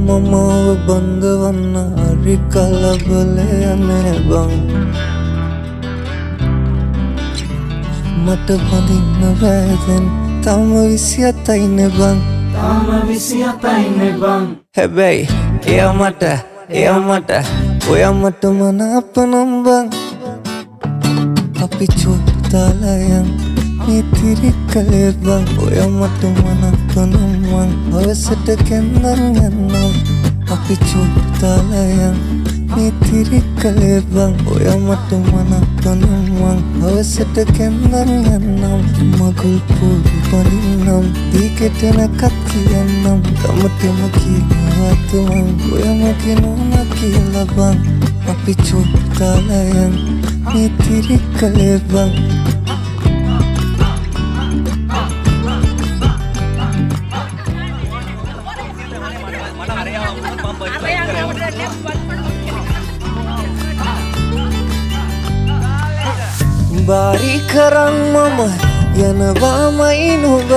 මමව බඳවන්න හරි කලබලයනේ බං මට බඳින්න බෑදෙන් තම 27යිනේ බං තාම 27යිනේ බං හැබැයි එයා මට ඔයා මට මනාප නම් බං අපි චුට්ටලයන් ඉතිරි කලේ බං ඔයා මට මනාප නම් මං අවසට කැන්දන් යන්නම් අපි චුට්ටලයන් ඉතිරි කලේ බං ඔයා මට මනාප නම් මං අවසට කැන්දන් යන්නම් මගුල් පොඩි බඳින්නම් දීකෙටනකත් කියන්නම් තමතම කියනවත් මං ඔයා මගේ නෝනා කියලා බං අපි චුට්ටලයන් ඉතිරි කලේ බං බාරි කරන් මම යනවාමයි නුඹ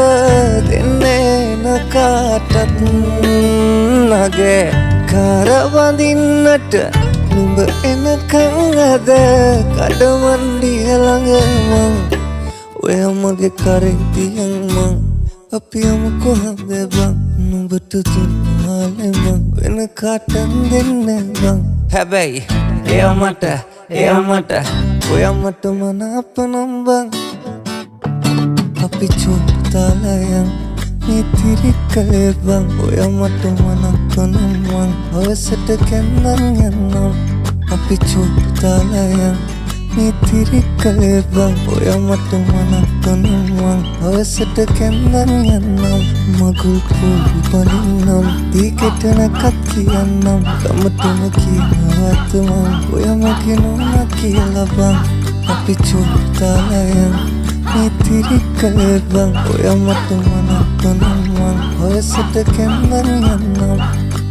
දෙන්නේ නකාටත් නගේ කරවඳින්නට නුඹ එනකං අද කඩමණ්ඩිය ළඟ මං ඔය මගේ කරේ තියන් මං අපි යමු කොහොමද බං නුඹට දුන්නාලේ මං වෙන කාටත් දෙන්නේ බං හැබැයි එයා මට ඔයා මට මනාප නම් බං අපි චුට්ටලයන් ඉතිරි කලේ බං ඔයා මට මනාප නම් මං අවසට කැන්දන් යන්නම් අපි චුට්ටලයන් ඉතිරි කලේ බං ඔයා මට මනාප නම් මං අවසට කැන්දන් යන්නම් මගුල් පොඩි බඳින්නම් දීකෙටනකත් කියන්නම් තමතම කියනවත් මං ඔයා මගේ නෝනා කියලා බං අපි චුට්ටලයන් ඉතිරි කලේ බං ඔයා මට මනාප නම් මං අවසට කැන්දන් යන්නම්